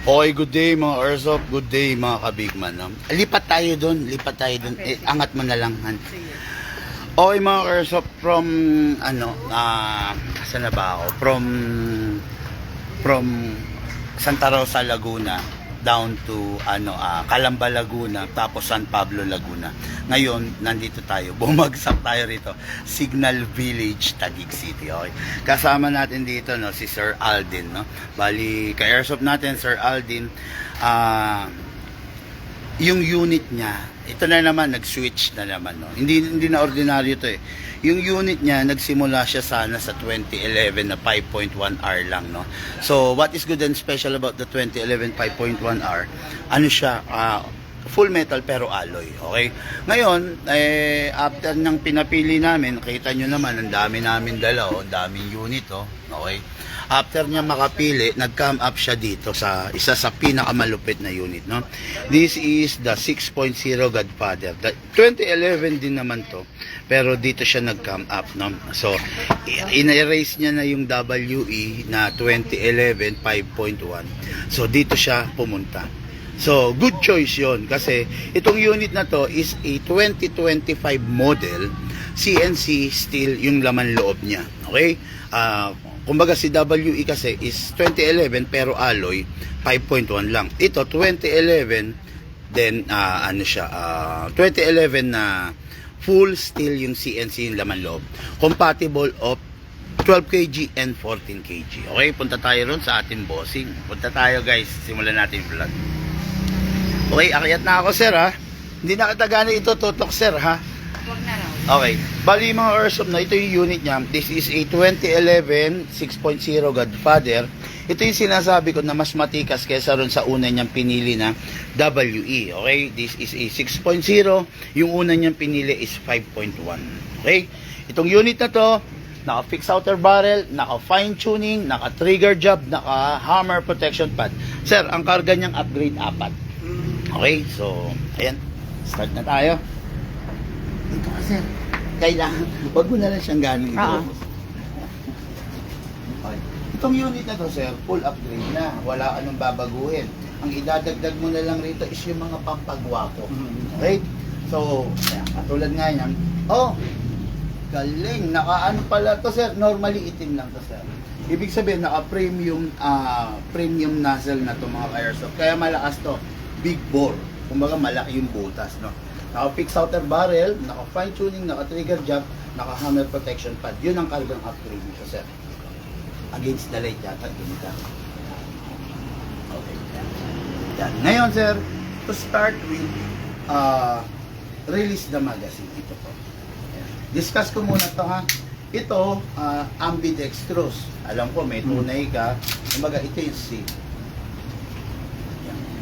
Okay, good day mga Airsoft, good day mga kabigman. No? Lipat tayo doon. Okay. Angat mo na lang. Han. Okay mga Airsoft, from, saan na ba ako? From Santa Rosa, Laguna, down to, Calamba, Laguna, tapos San Pablo, Laguna. Ngayon, nandito tayo. Bumagsak tayo rito. Signal Village, Taguig City. Okay. Kasama natin dito, no, si Sir Aldin, no. Bali, ka-airsoft natin, Sir Aldin, yung unit niya, ito na naman, nag-switch na naman, no. Hindi na ordinaryo to eh. Yung unit niya, nagsimula siya sana sa 2011 na 5.1R lang, no. So, what is good and special about the 2011 5.1R? Ano siya, full metal pero alloy, okay? Ngayon, after nang pinapili namin, nakita nyo naman, ang dami namin dala, ang daming unit, okay? After niya makapili, nag-come up siya dito sa isa sa pinakamalupit na unit, no? This is the 6.0 Godfather. The 2011 din naman to, pero dito siya nag-come up, no? So, in-erase niya na yung WE na 2011 5.1. So, dito siya pumunta. So, good choice yon kasi itong unit na to is a 2025 model CNC steel yung laman loob niya. Okay? Kumbaga si WE kasi is 2011 pero alloy 5.1 lang. Ito 2011 then 2011 na full steel yung CNC yung laman loob. Compatible of 12 kg and 14 kg. Okay, punta tayo ron sa ating bossing. Punta tayo guys, simulan natin yung vlog. Okay, akyat na ako sir ha. Hindi na kita gana ito tutok sir ha. Huwag na raw. Okay, bali mga Airsoft na ito yung unit niya. This is a 2011 6.0 Godfather. Ito yung sinasabi ko na mas matikas kesa ron sa una niyang pinili na WE. Okay, this is a 6.0. Yung una niyang pinili is 5.1. Okay, itong unit na to, naka-fix outer barrel, naka-fine tuning, naka-trigger job, naka-hammer protection pad. Sir, ang karga niyang upgrade 4. Okay, so, ayan. Start na tayo. Ito ka, sir. Kailangan, wag mo na lang siyang galing ito. Okay. Itong unit na to, sir, full upgrade na. Wala anong babaguhin. Ang idadagdag mo na lang rito is yung mga pampagwapo. Okay? So, ayan, katulad nga yan. Oh, galing. Naka-ano pala to, sir. Normally, itim lang to, sir. Ibig sabihin, naka-premium premium nozzle na to mga ka-airsoft. Kaya malakas to. Big bore. Kumbaga malaki yung butas, no? Naka-fix outer barrel, naka-fine tuning, naka-trigger job, naka-hammer protection pad. Yun ang kargang upgrade nito, sir. Against the light yata, ganito. Okay. Yan. Ngayon, sir, to start with, release the magazine. Ito po. Yan. Discuss ko muna to ha. Ito, ambidextrous. Alam ko, may tunay ka. Kumbaga, ito yung C.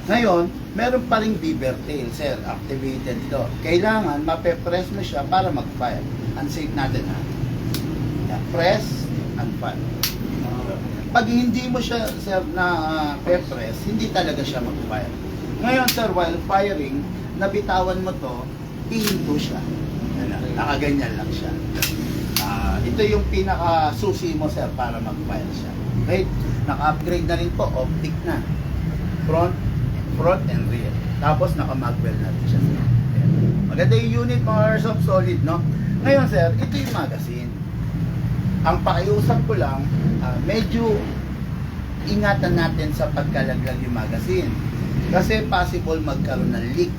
Ngayon, meron pa ring beaver tail, sir, activated ito. Kailangan mape-press mo siya para mag-fire. Unsafe natin ha. Yeah, press and fire. Pag hindi mo siya, sir, na pe-press, hindi talaga siya mag-fire. Ngayon, sir, while firing, nabitawan mo to, ihinto siya. Nakaganyan lang siya. Ito yung pinaka-susi mo, sir, para mag-fire siya. Okay? Naka-upgrade na rin po, optic na. Front and rear. Tapos naka-magwell natin siya. Maganda yung unit mga Airsoft, solid, no? Ngayon sir, ito yung magazine. Ang pakiusap ko lang, medyo ingatan natin sa pagkalaglag yung magazine. Kasi possible magkaroon ng leak.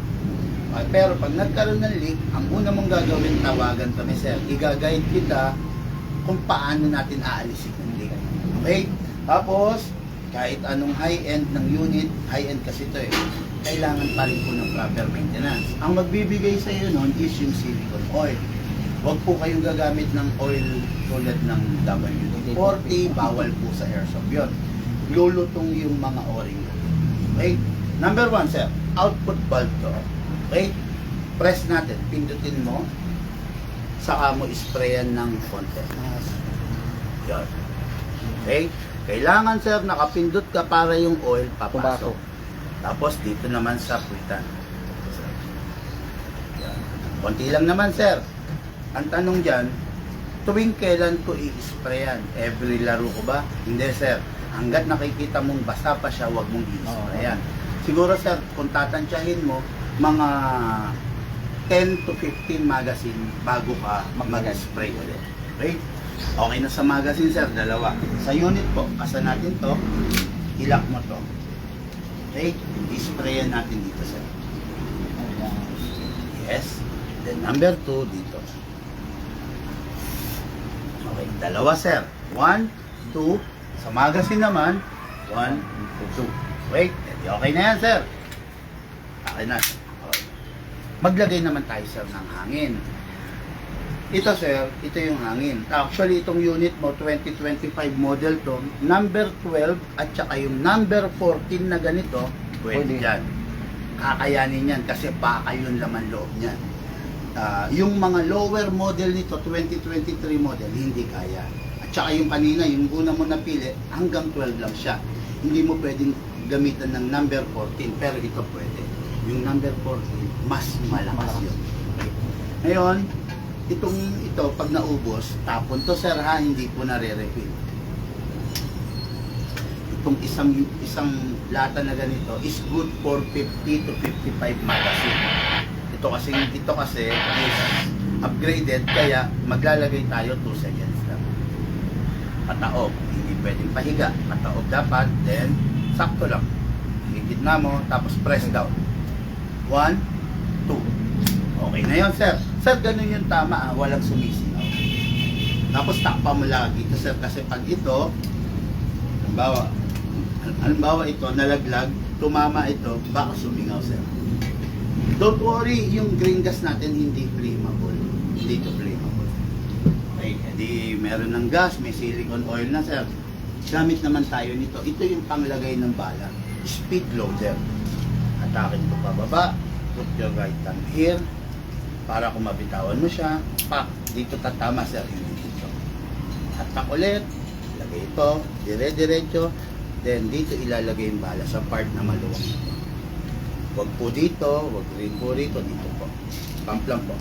Pero pag nagkaroon ng leak, ang una mong gagawin, tawagan kami sir. I-guide kita kung paano natin aalisin yung leak. Okay? Tapos, kahit anong high-end ng unit, high-end kasi ito kailangan pa rin po ng proper maintenance. Ang magbibigay sa iyo nun is yung silicone oil. Huwag po kayong gagamit ng oil tulad ng WD-40, bawal po sa airsoft yun. Lulutong yung mga o-ring. Okay? Number 1, sir, output valve to. Okay? Press natin, pindutin mo, saka mo sprayan ng konti. Yun. Okay? Kailangan sir, nakapindot ka para yung oil papasok. Tapos dito naman sa puwitan. Konti lang naman sir. Ang tanong dyan, tuwing kailan ko i-sprayan? Every laro ko ba? Hindi sir. Hanggat nakikita mong basa pa siya, huwag mong i-sprayan. Siguro sir, kung tatansyahin mo, mga 10 to 15 magazine bago ka mag-spray ulit. Okay? Okay na sa magazine sir, dalawa. Sa unit po, kasa natin to, ilak mo to. Okay? I-sprayan natin dito sir. Yes. Then number 2 dito. Okay, dalawa sir. 1, 2. Sa magazine naman, 1, 2. Wait, okay na yan sir. Okay na. Okay. Maglagay naman tayo sir ng hangin. Ito sir, ito yung hangin. Actually, itong unit mo, 2025 model to, number 12 at saka yung number 14 na ganito, pwede yan. Kakayanin yan kasi baka yung laman loob niyan. Yung mga lower model nito, 2023 model, hindi kaya. At saka yung kanina, yung una mo napili, hanggang 12 lang siya. Hindi mo pwedeng gamitan ng number 14, pero ito pwede. Yung number 14, mas malakas yun. Okay. Ngayon, ito, pag naubos, tapon to sir ha, hindi po nare-refill. Itong isang lata na ganito is good for 50 to 55 magazine. Ito kasi is upgraded, kaya maglalagay tayo 2 seconds lang. Pataob, hindi pwedeng pahiga. Pataob dapat, then sakto lang. Higit na mo, tapos press down. 1, 2. Okay na yun, sir. Sir, ganun yung tama, walang sumisingaw. Tapos takpa mo lagi ito, sir, kasi pag ito, halimbawa ito, nalaglag, tumama ito, baka sumingaw, sir. Don't worry, yung green gas natin hindi flammable. Hindi ito flammable. Okay, edi meron ng gas, may silicone oil na, sir. Gamit naman tayo nito. Ito yung panglagay ng bala. Speed loader. Atakin ko pababa. Put your right hand here. Para kung mabitawan mo siya, pak, dito tatama sir, hindi dito. Atak ulit, lagay ito, dire-diretso, then dito ilalagay yung bala sa part na maluwang ito. Huwag po dito, huwag rin po rito, dito po. Pump lang po.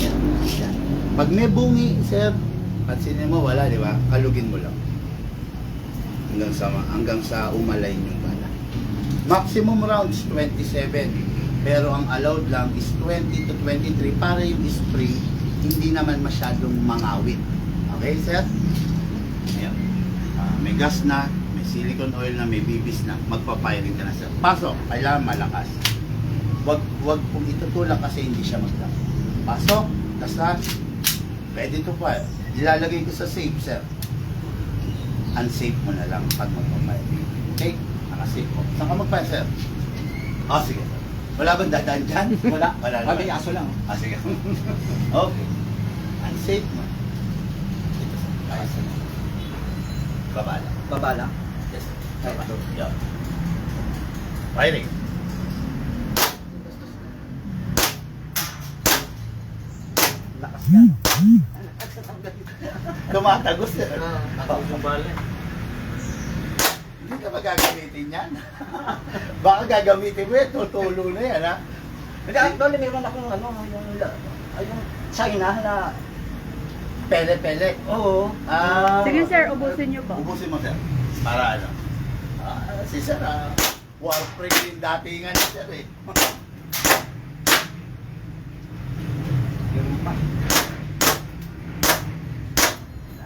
Yan. Yan. Pag may bungi, sir, pansinin mo, wala, di ba? Kalugin mo lang. Hanggang sa umalayin yung bala. Maximum rounds 27, pero ang allowed lang is 20 to 23 para yung spray hindi naman masyadong mangawit. Okay, sir? Ayan. May gas na, may silicone oil na, may bibis na, magpa-firing ka na, sir. Pasok, kailangan malakas. Wag kung itutulak kasi hindi siya magtap. Pasok, tasa, pwede ito pa. Ilalagay ko sa safe, sir. Unsafe mo na lang pag magpa-firing. Okay? Nakasafe mo. Saan ka magpa, sir? Sige. Wala bang dadaan dyan? Wala lang. May aso lang. Sige. Okay. Unsafe mo. Dito, sir. Aso na. Baba lang. Baba lang. Yes, sir. Baba. Yeah. Firing. Lakas yan. Tumatagos, sir. Nakapos yung bala. Hindi ka ba gagamitin yan? Baka gagamitin mo yan, tutulo na yan, ha? Hindi, actually meron akong yung China na, Pele-pele. oo. Sige sir, ubusin niyo po. Ubusin mo, sir. Para ano? Si sir, warframe yung datingan ni sir, eh. Yung pa.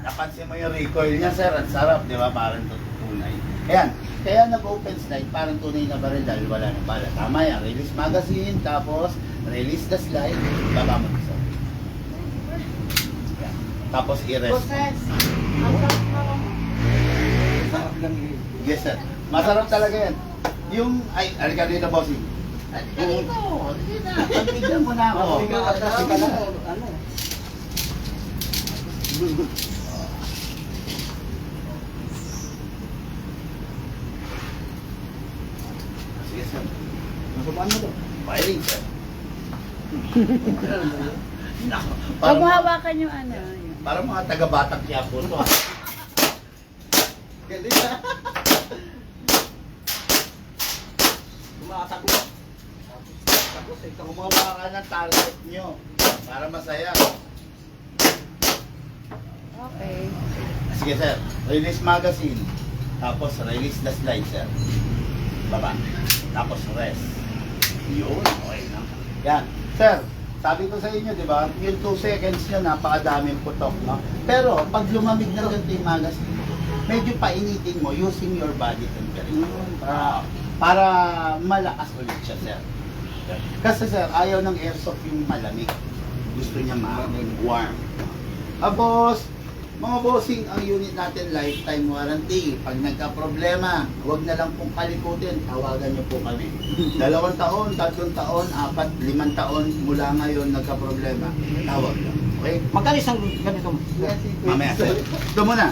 Napansin mo yung recoil niya, sir. Ang sarap, di ba? Parang tunay. Ayan. Kaya nag-open slide, parang tunay na baril dahil wala ng bala. Tama yan. Release magazine, tapos release the slide, baba mo ito. Ayan. Tapos i-rest. Sarap lang yun. Yes, sir. Masarap talaga yan. Yung, alika dito, bossing. Alika dito. Pagbigyan mo na ako. Kasi ka lang, ano. Sige, sir. Nasubaan mo to. Firing, sir. Nako. Huwag mo hawakan yung ano. yun. Parang mga taga-batang Quiapo to. Galing na. Tumatakbo. Tapos ito, gumawa ka ng target nyo. Para masaya. Okay. Sige sir, release magazine. Tapos release the slide sir. Baba. Tapos rest. Yun, okay na. Yan. Sir, sabi ko sa inyo, di ba, yung 2 seconds nyo, napakadaming putok, no? Pero, pag lumamig na ganito yung magazine, medyo painitin mo using your body temperature. Para malakas ulit siya, sir. Kasi sir, ayaw ng airsoft yung malamig. Gusto niya warm. Tapos, mga bossing, ang unit natin lifetime warranty. Pag nagka-problema, huwag na lang pong kalikutin, tawagan niyo po kami. 2 taon, 3 taon, 4, 5 taon mula ngayon nagka-problema, tawag lang. Okay? Magkano isang ganito? Mamaya sir. Ito muna.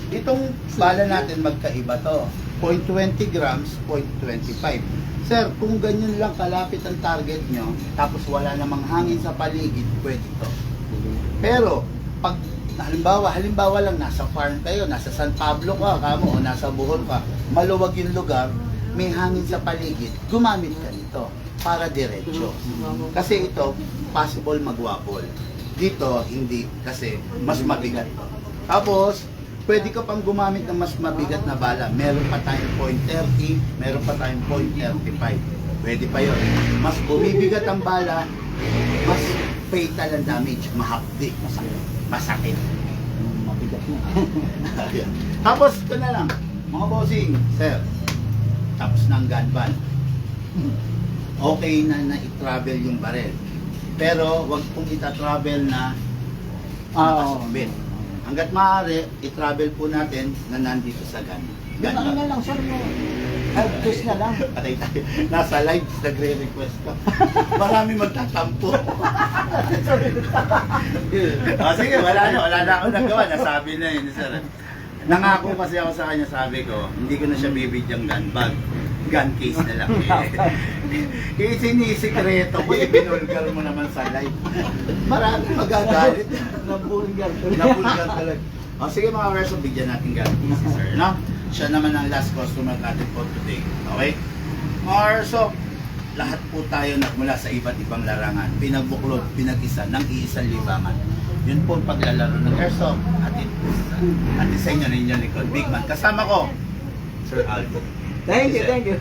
Itong bala natin magkaiba to. 0.20 grams, 0.25. Sir, kung ganyan lang kalapit ang target nyo, tapos wala namang hangin sa paligid, pwede to. Pero, pag halimbawa lang nasa farm kayo, nasa San Pablo ka, kamo, o nasa Bohol ka, maluwag yung lugar, may hangin sa paligid, gumamit ka nito para diretso. Kasi ito, possible mag-wobble. Dito, hindi, kasi mas mabigat. Tapos, pwede ka pang gumamit ng mas mabigat na bala. Meron pa tayong 0.30, meron pa tayong 0.35. Pwede pa yun. Mas bumibigat ang bala, mas fatal ang damage, mahapdi, masakit. Mabigat na. Tapos ito na lang, mga bossing, sir, tapos ng gun ban. Okay na i-travel yung barel. Pero wag pong ita-travel na nakasumbit. Hanggat maaari, i-travel po natin na nandito sa gun. Yan ano na lang, sir. Help desk na lang. Patay tayo. Nasa live, nagre-request ka. Marami magtatampo. Sige, wala na ako nagawa. Nasabi na yun, sir. Nangako kasi ako sa kanya, sabi ko, hindi ko na siya bibidyang gun bag. Gun case na lang. Kasi sinisikreto ko, ibinulgar mo naman sa live. Marami magagalit. Nabulgar. Napulgar talaga. O sige mga verso, bigyan natin gun case, sir. No? Siya naman ang last customer natin for today. Okay? Mga verso, lahat po tayo nagmula sa iba't ibang larangan. Pinagbuklod, pinag-isa ng iisang libangan. Yun po ang paglalaro ng airsoft. At isa nyo ninyo likod. Big man. Kasama ko, Sir Aldo. Thank you.